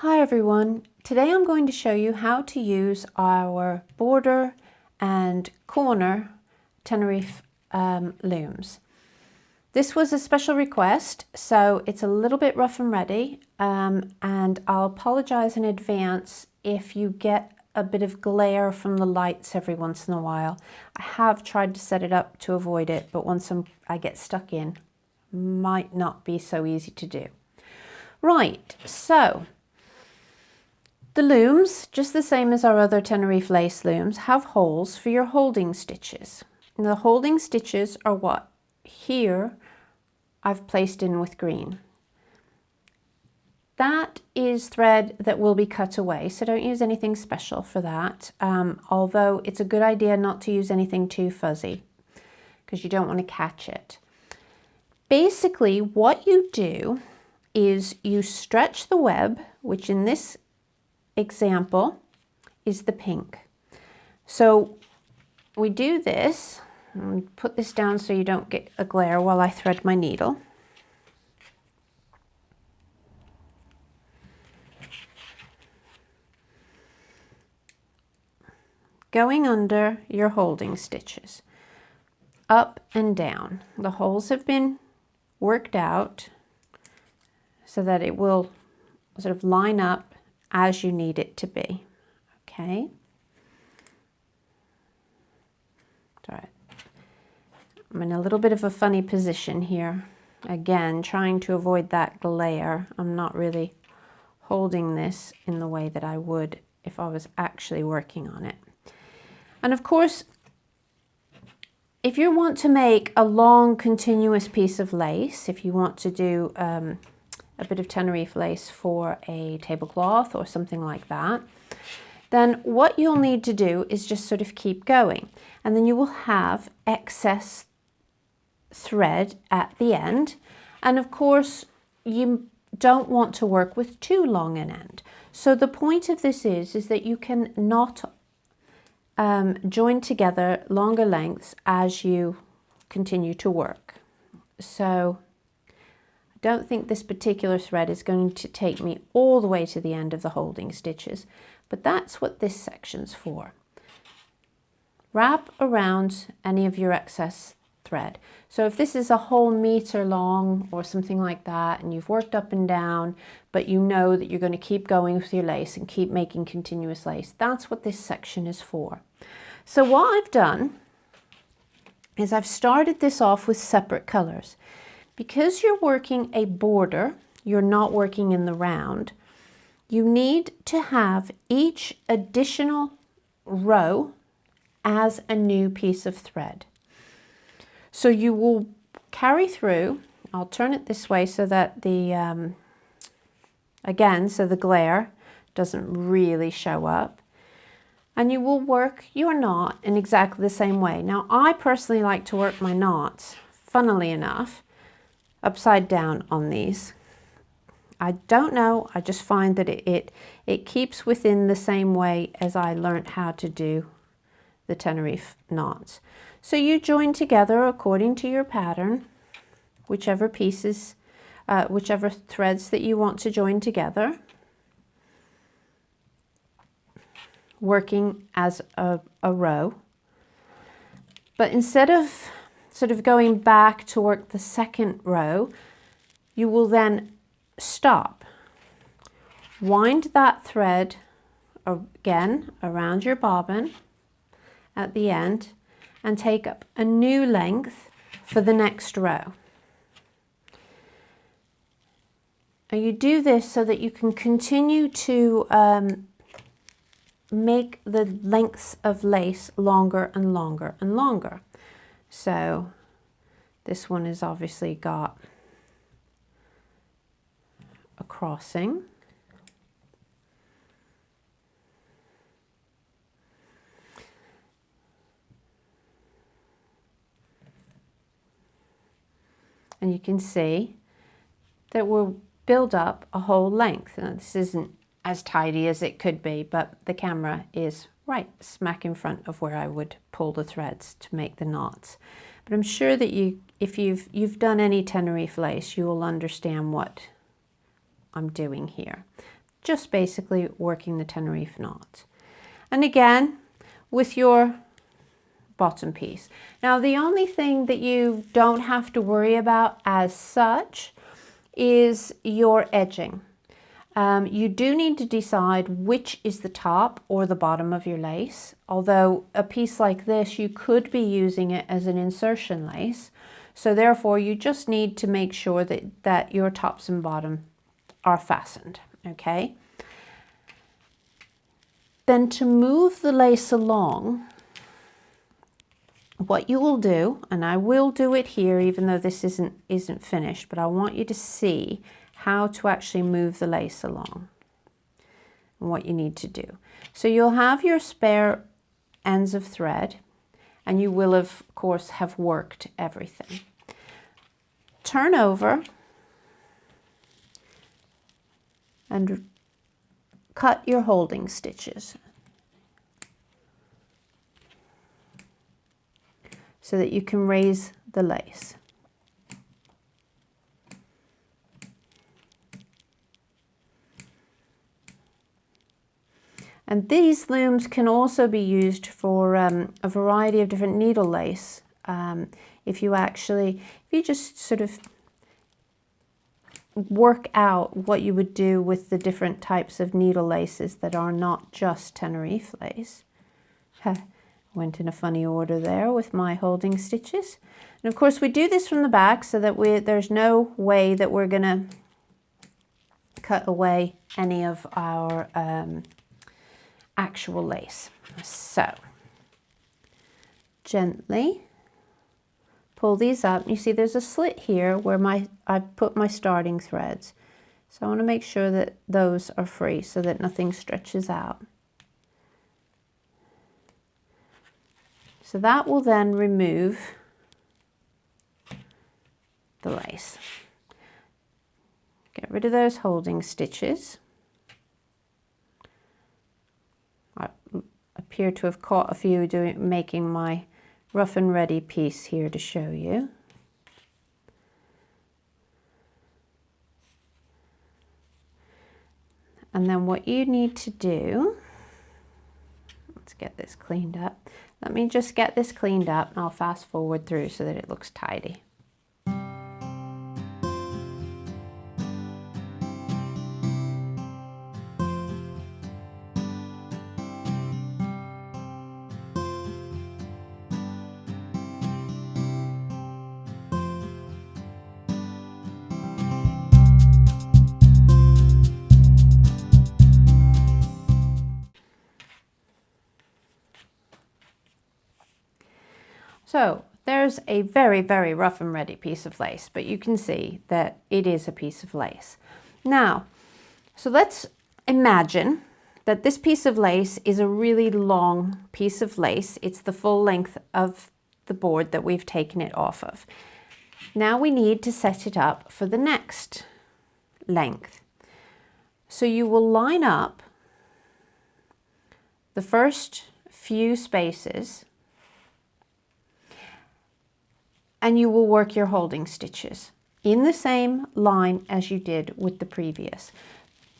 Hi everyone, today I'm going to show you how to use our border and corner Tenerife looms. This was a special request, so it's a little bit rough and ready, and I'll apologize in advance if you get a bit of glare from the lights every once in a while. I have tried to set it up to avoid it, but once I get stuck in, might not be so easy to do. Right, so the looms, just the same as our other Tenerife lace looms, have holes for your holding stitches. And the holding stitches are what here I've placed in with green. That is thread that will be cut away, so don't use anything special for that, although it's a good idea not to use anything too fuzzy because you don't want to catch it. Basically, what you do is you stretch the web, which in this example is the pink. So we do this, and put this down so you don't get a glare while I thread my needle. Going under your holding stitches, up and down. The holes have been worked out so that it will sort of line up as you need it to be. Okay. All right. I'm in a little bit of a funny position here. Again, trying to avoid that glare. I'm not really holding this in the way that I would if I was actually working on it. And of course, if you want to make a long continuous piece of lace, if you want to do a bit of Tenerife lace for a tablecloth or something like that, then what you'll need to do is just sort of keep going. And then you will have excess thread at the end. And of course, you don't want to work with too long an end. So the point of this is that you can not join together longer lengths as you continue to work. So I don't think this particular thread is going to take me all the way to the end of the holding stitches, but that's what this section's for. Wrap around any of your excess thread. So if this is a whole meter long or something like that, and you've worked up and down, but you know that you're going to keep going with your lace and keep making continuous lace, that's what this section is for. So what I've done is I've started this off with separate colors. Because you're working a border, you're not working in the round, you need to have each additional row as a new piece of thread. So you will carry through, I'll turn it this way so that the, again, so the glare doesn't really show up. And you will work your knot in exactly the same way. Now, I personally like to work my knots, funnily enough, upside down on these. I don't know, I just find that it keeps within the same way as I learned how to do the Tenerife knots. So you join together according to your pattern, whichever pieces, whichever threads that you want to join together, working as a row. But instead of sort of going back to work the second row, you will then stop. Wind that thread again around your bobbin at the end and take up a new length for the next row. And you do this so that you can continue to make the lengths of lace longer and longer and longer. So this one has obviously got a crossing. And you can see that we'll build up a whole length. Now, this isn't as tidy as it could be, but the camera is right smack in front of where I would pull the threads to make the knots. But I'm sure that if you've done any Tenerife lace, you will understand what I'm doing here. just basically working the Tenerife knot. And again, with your bottom piece. Now, the only thing that you don't have to worry about as such is your edging. You do need to decide which is the top or the bottom of your lace. Although a piece like this, you could be using it as an insertion lace. So therefore, you just need to make sure that your tops and bottom are fastened, okay? Then to move the lace along, what you will do, and I will do it here even though this isn't finished, but I want you to see how to actually move the lace along and what you need to do. So you'll have your spare ends of thread, and you will of course have worked everything. Turn over and cut your holding stitches so that you can raise the lace. And these looms can also be used for a variety of different needle lace. If you just sort of work out what you would do with the different types of needle laces that are not just Tenerife lace. Went in a funny order there with my holding stitches. And of course we do this from the back so that there's no way that we're going to cut away any of our actual lace. So gently pull these up. You see there's a slit here where I've put my starting threads. So I want to make sure that those are free so that nothing stretches out. So that will then remove the lace. Get rid of those holding stitches. I appear to have caught a few making my rough and ready piece here to show you. And then what you need to do, let's get this cleaned up. Let me just get this cleaned up and I'll fast forward through so that it looks tidy. So there's a very, very rough and ready piece of lace, but you can see that it is a piece of lace. Now, so let's imagine that this piece of lace is a really long piece of lace. It's the full length of the board that we've taken it off of. Now we need to set it up for the next length. So you will line up the first few spaces and you will work your holding stitches in the same line as you did with the previous.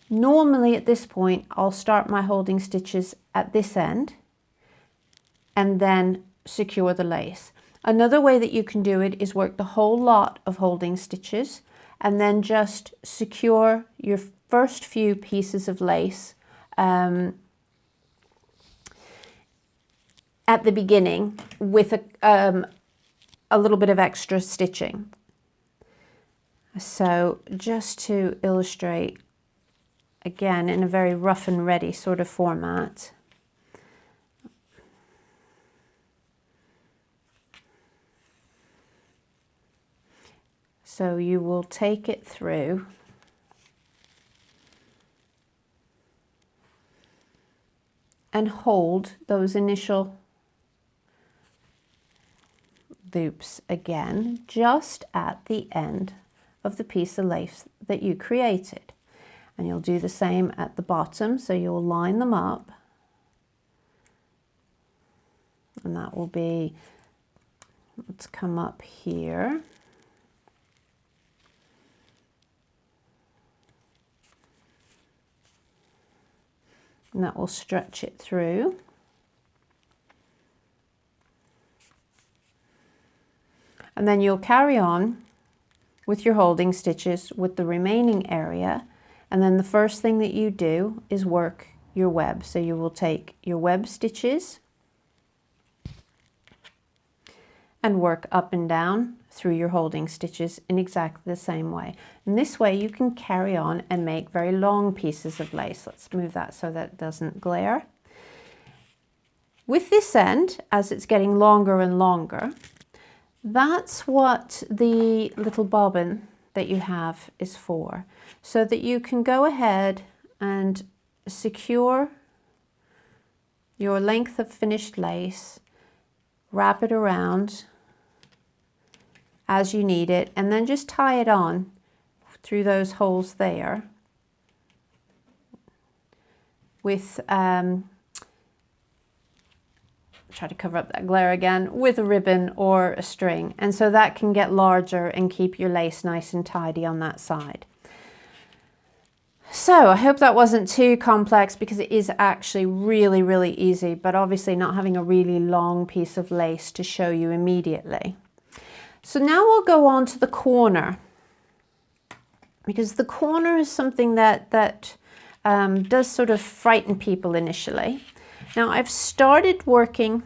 Normally at this point, I'll start my holding stitches at this end and then secure the lace. Another way that you can do it is work the whole lot of holding stitches and then just secure your first few pieces of lace at the beginning with a little bit of extra stitching. So just to illustrate, again, in a very rough and ready sort of format. So you will take it through and hold those initial loops again just at the end of the piece of lace that you created, and you'll do the same at the bottom. So you'll line them up, and that will be, let's come up here, and that will stretch it through. And then you'll carry on with your holding stitches with the remaining area, and then the first thing that you do is work your web. So you will take your web stitches and work up and down through your holding stitches in exactly the same way. And this way you can carry on and make very long pieces of lace. Let's move that so that it doesn't glare. With this end, as it's getting longer and longer, that's what the little bobbin that you have is for, so that you can go ahead and secure your length of finished lace, wrap it around as you need it, and then just tie it on through those holes there with try to cover up that glare again, with a ribbon or a string, and so that can get larger and keep your lace nice and tidy on that side. So I hope that wasn't too complex, because it is actually really, really easy, but obviously not having a really long piece of lace to show you immediately. So now we'll go on to the corner, because the corner is something that does sort of frighten people initially. Now I've started working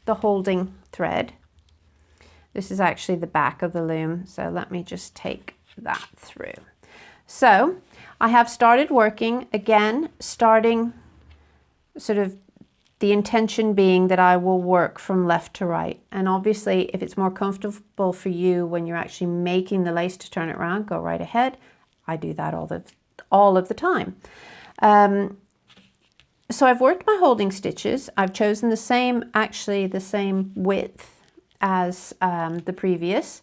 the holding thread. This is actually the back of the loom, so let me just take that through. So I have started working, again, starting sort of the intention being that I will work from left to right. And obviously if it's more comfortable for you when you're actually making the lace to turn it around, go right ahead. I do that all of the time. So I've worked my holding stitches. I've chosen the same width as the previous.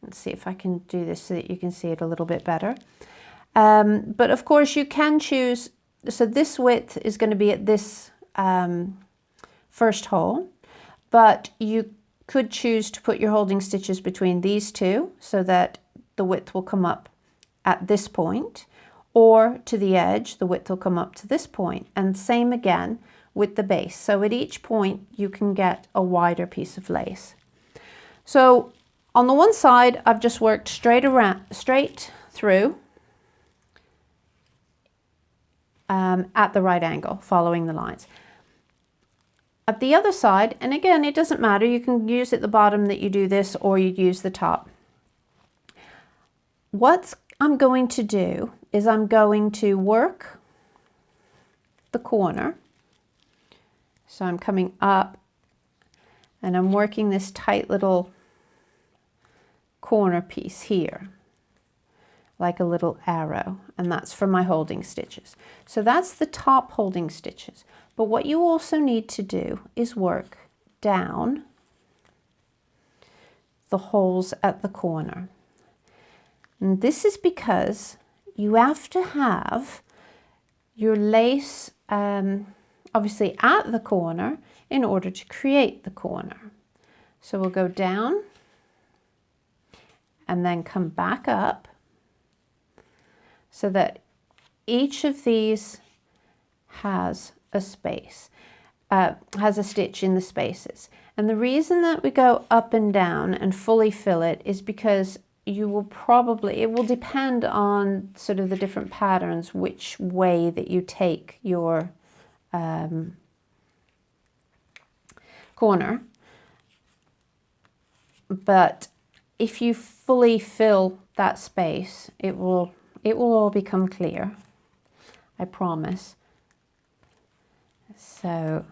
Let's see if I can do this so that you can see it a little bit better. But of course you can choose, so this width is going to be at this first hole, but you could choose to put your holding stitches between these two so that the width will come up at this point, or to the edge, the width will come up to this point, and same again with the base. So at each point you can get a wider piece of lace. So on the one side I've just worked straight through at the right angle, following the lines. At the other side, and again it doesn't matter, you can use at the bottom that you do this, or you use the top. What I'm going to do is I'm going to work the corner. So I'm coming up and I'm working this tight little corner piece here, like a little arrow, and that's for my holding stitches. So that's the top holding stitches. But what you also need to do is work down the holes at the corner. And this is because you have to have your lace obviously at the corner in order to create the corner. So we'll go down and then come back up so that each of these has a space, has a stitch in the spaces. And the reason that we go up and down and fully fill it is because you will probably, it will depend on sort of the different patterns, which way that you take your corner. But if you fully fill that space, it will all become clear, I promise. So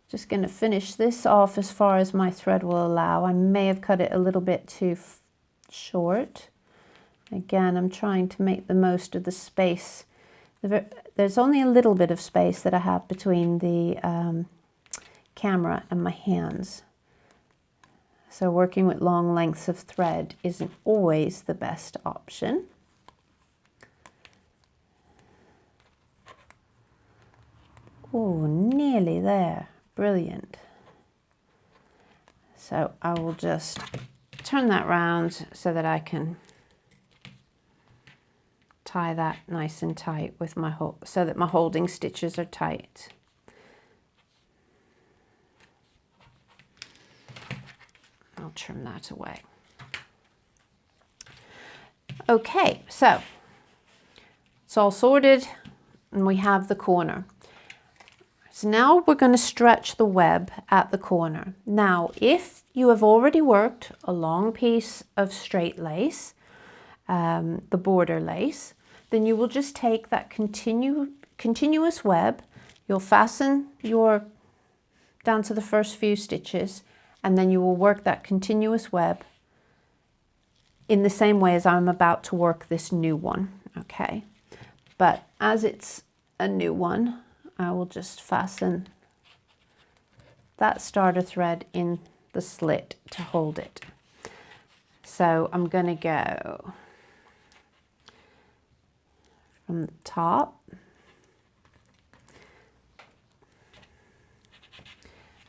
just going to finish this off as far as my thread will allow. I may have cut it a little bit too short. Again, I'm trying to make the most of the space. There's only a little bit of space that I have between the camera and my hands. So working with long lengths of thread isn't always the best option. Oh, nearly there. Brilliant. So I will just turn that round so that I can tie that nice and tight with my so that my holding stitches are tight. I'll trim that away. Okay, so it's all sorted and we have the corner. So now we're going to stretch the web at the corner. Now, if you have already worked a long piece of straight lace, the border lace, then you will just take that continuous web, you'll fasten your down to the first few stitches, and then you will work that continuous web in the same way as I'm about to work this new one, okay? But as it's a new one, I will just fasten that starter thread in the slit to hold it. So I'm going to go from the top,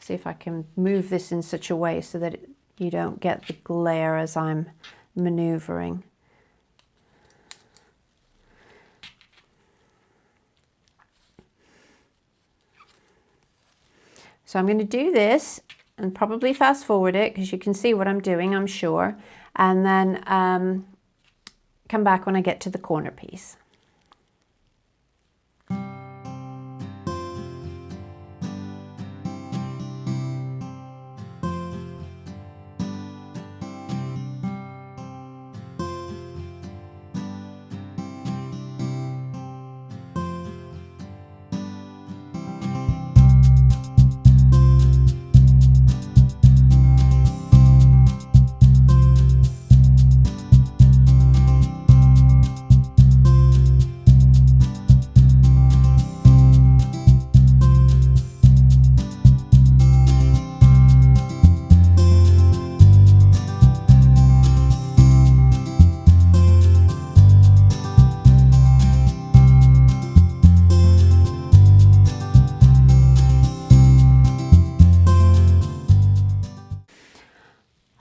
see if I can move this in such a way so that you don't get the glare as I'm maneuvering. So I'm going to do this and probably fast forward it because you can see what I'm doing, I'm sure, and then come back when I get to the corner piece.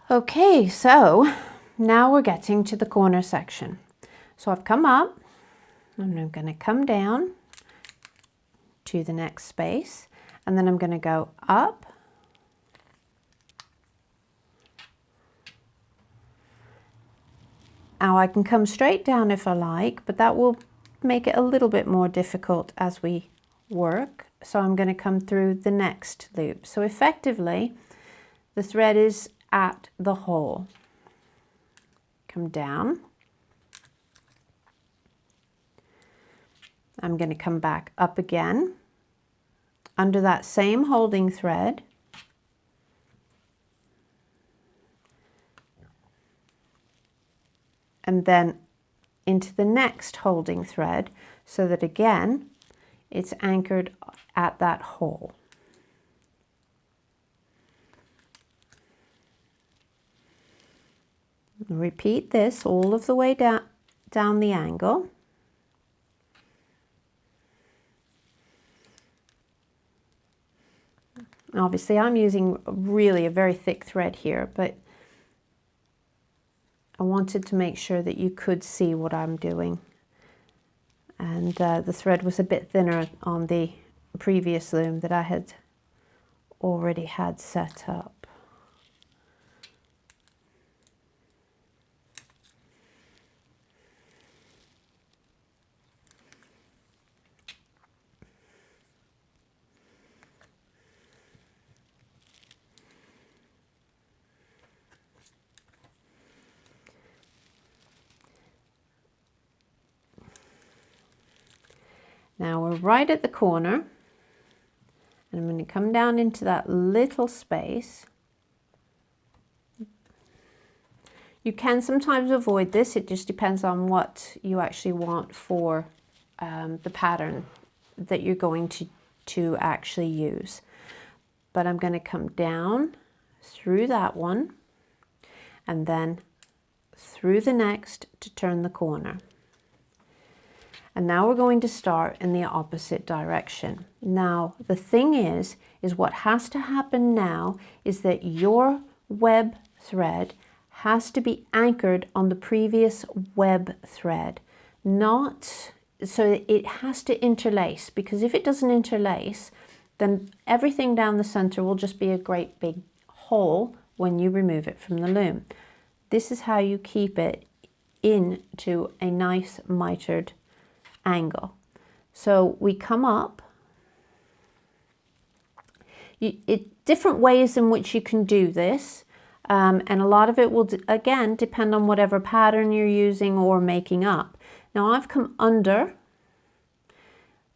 Okay, so now we're getting to the corner section. So I've come up and I'm going to come down to the next space, and then I'm going to go up Now I can come straight down if I like, but that will make it a little bit more difficult as we work. So I'm going to come through the next loop. So effectively, the thread is at the hole. Come down. I'm going to come back up again under that same holding thread. And then into the next holding thread, so that again it's anchored at that hole. Repeat this all of the way down the angle. Obviously I'm using really a very thick thread here, but I wanted to make sure that you could see what I'm doing. And the thread was a bit thinner on the previous loom that I had already had set up. Now we're right at the corner, and I'm going to come down into that little space. You can sometimes avoid this, it just depends on what you actually want for the pattern that you're going to actually use. But I'm going to come down through that one and then through the next to turn the corner. And now we're going to start in the opposite direction. Now, the thing is what has to happen now is that your web thread has to be anchored on the previous web thread. not, so it has to interlace, because if it doesn't interlace, then everything down the center will just be a great big hole when you remove it from the loom. This is how you keep it into a nice mitered angle. So we come up, different ways in which you can do this, and a lot of it will again depend on whatever pattern you're using or making up. Now I've come under,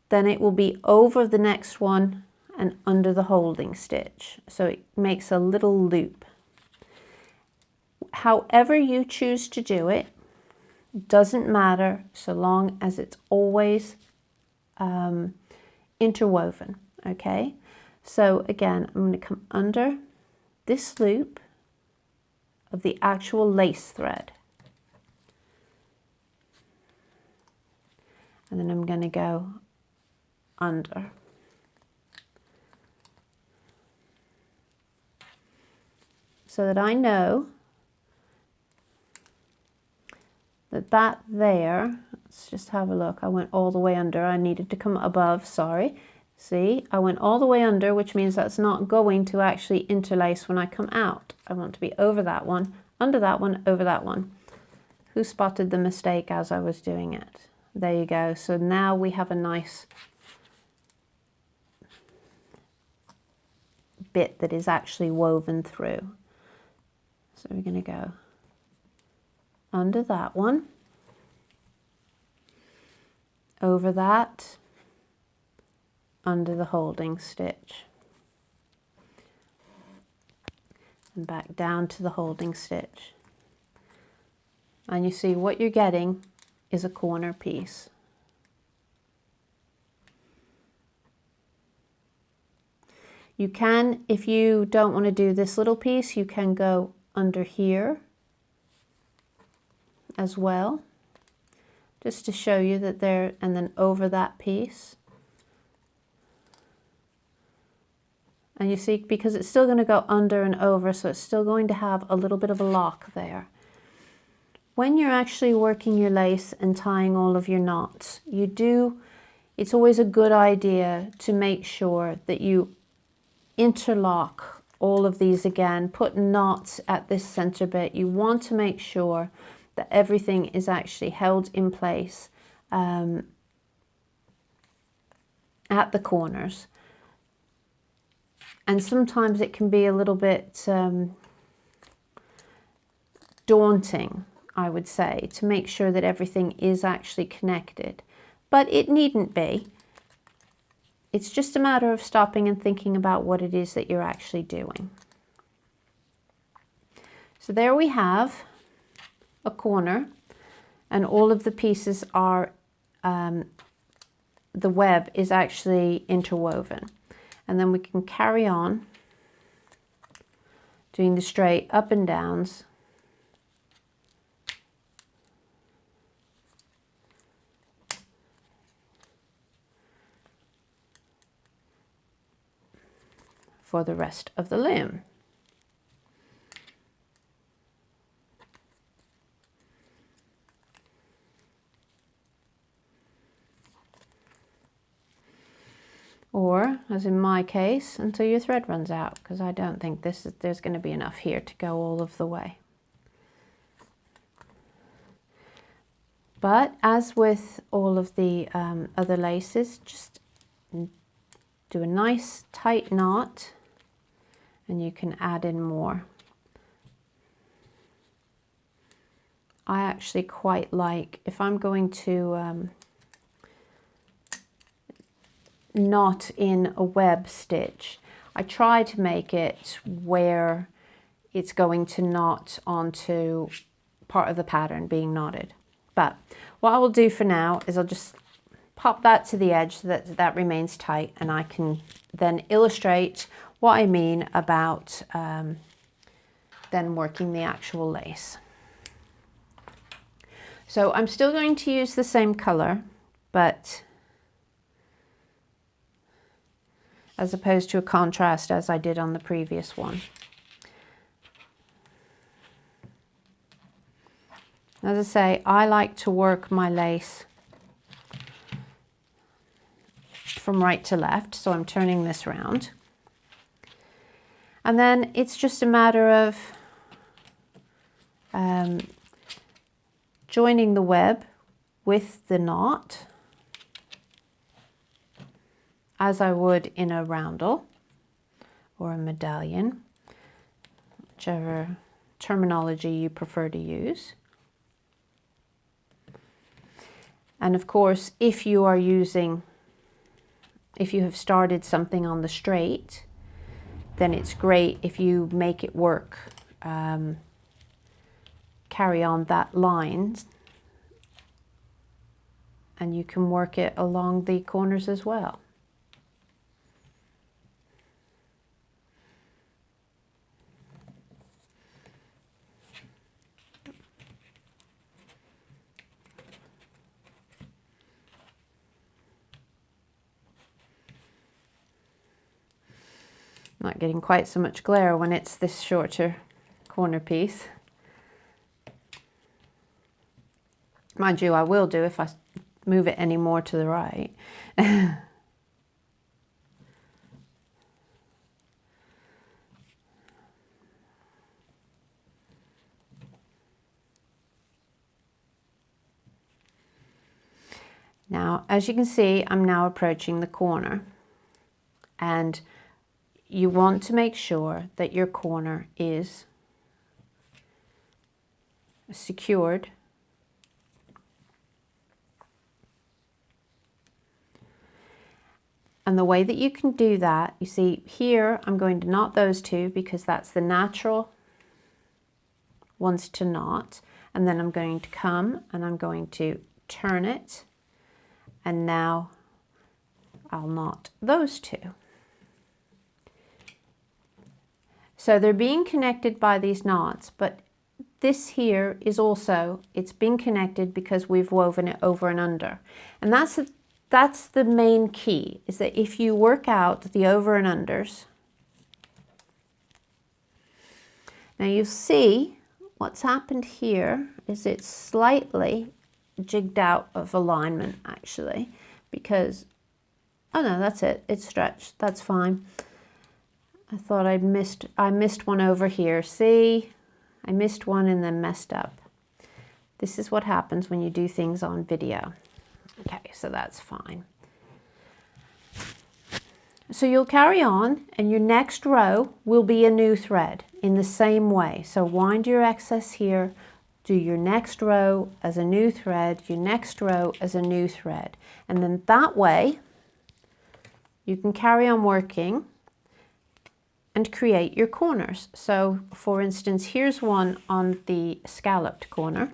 then it will be over the next one and under the holding stitch, so it makes a little loop. However you choose to do it, doesn't matter, so long as it's always interwoven. Okay, so again, I'm going to come under this loop of the actual lace thread, and then I'm going to go under. So that I know that there, let's just have a look. I went all the way under. I needed to come above, sorry. See, I went all the way under, which means that's not going to actually interlace when I come out. I want to be over that one, under that one, over that one. Who spotted the mistake as I was doing it? There you go. So now we have a nice bit that is actually woven through. So we're going to go under that one, over that, under the holding stitch, and back down to the holding stitch. And you see what you're getting is a corner piece. You can, if you don't want to do this little piece, you can go under here as well, just to show you that there, and then over that piece. And you see, because it's still going to go under and over, so it's still going to have a little bit of a lock there. When you're actually working your lace and tying all of your knots, it's always a good idea to make sure that you interlock all of these again, put knots at this center bit. You want to make sure that everything is actually held in place at the corners. And sometimes it can be a little bit daunting, I would say, to make sure that everything is actually connected. But it needn't be. It's just a matter of stopping and thinking about what it is that you're actually doing. So there we have a corner, and all of the pieces are, the web is actually interwoven. And then we can carry on doing the straight up and downs. For the rest of the loom. Or, as in my case, until your thread runs out, because I don't think there's going to be enough here to go all of the way. But as with all of the other laces, just do a nice tight knot, and you can add in more. I actually quite like, if I'm going to knot in a web stitch, I try to make it where it's going to knot onto part of the pattern being knotted. But what I will do for now is I'll just pop that to the edge so that that remains tight, and I can then illustrate what I mean about then working the actual lace. So I'm still going to use the same color, but as opposed to a contrast as I did on the previous one. As I say, I like to work my lace from right to left, so I'm turning this round. And then it's just a matter of joining the web with the knot, as I would in a roundel or a medallion, whichever terminology you prefer to use. And of course, if you have started something on the straight, then it's great if you make it work, carry on that line, and you can work it along the corners as well. Not getting quite so much glare when it's this shorter corner piece. Mind you, I will do if I move it any more to the right. Now, as you can see, I'm now approaching the corner, and you want to make sure that your corner is secured. And the way that you can do that, you see here, I'm going to knot those two because that's the natural ones to knot. And then I'm going to come and I'm going to turn it. And now I'll knot those two. So they're being connected by these knots, but this here is also, it's been connected because we've woven it over and under. And that's the main key, is that if you work out the over and unders, now you see what's happened here is it's slightly jigged out of alignment actually, because, oh no, that's it, it's stretched, that's fine. I thought I missed one over here. See, I missed one and then messed up. This is what happens when you do things on video. Okay, so that's fine. So you'll carry on, and your next row will be a new thread in the same way. So wind your excess here, do your next row as a new thread, your next row as a new thread. And then that way, you can carry on working and create your corners. So for instance, here's one on the scalloped corner.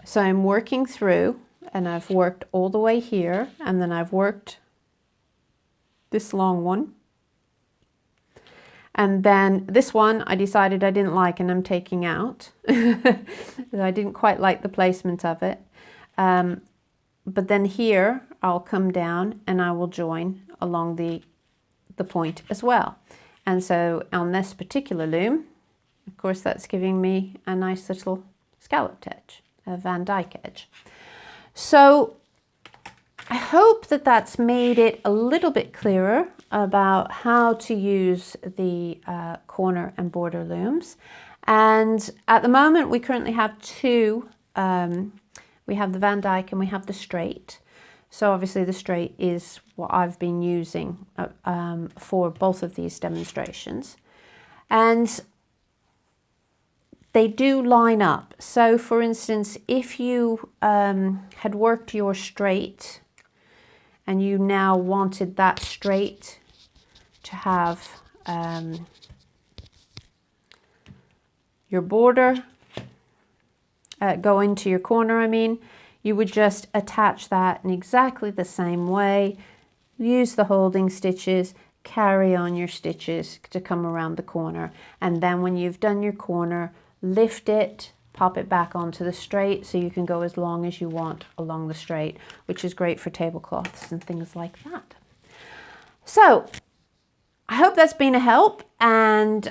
So I'm working through, and I've worked all the way here, and then I've worked this long one. And then this one I decided I didn't like and I'm taking out. I didn't quite like the placement of it. But then here I'll come down and I will join along the point as well. And so on this particular loom, of course, that's giving me a nice little scalloped edge, a vandyke edge. So I hope that that's made it a little bit clearer about how to use the corner and border looms. And at the moment we currently have two, we have the vandyke and we have the straight. So obviously the straight is what I've been using for both of these demonstrations. And they do line up. So for instance, if you had worked your straight and you now wanted that straight to have your border go into your corner, I mean, you would just attach that in exactly the same way, use the holding stitches, carry on your stitches to come around the corner, and then when you've done your corner, lift it, pop it back onto the straight so you can go as long as you want along the straight, which is great for tablecloths and things like that. So I hope that's been a help, and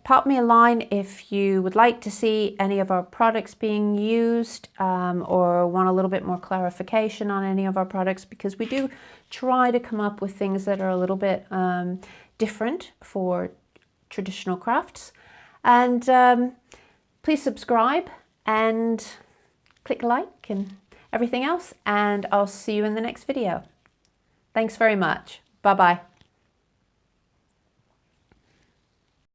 pop me a line if you would like to see any of our products being used, or want a little bit more clarification on any of our products, because we do try to come up with things that are a little bit different for traditional crafts. And please subscribe and click like and everything else, and I'll see you in the next video. Thanks very much. Bye bye.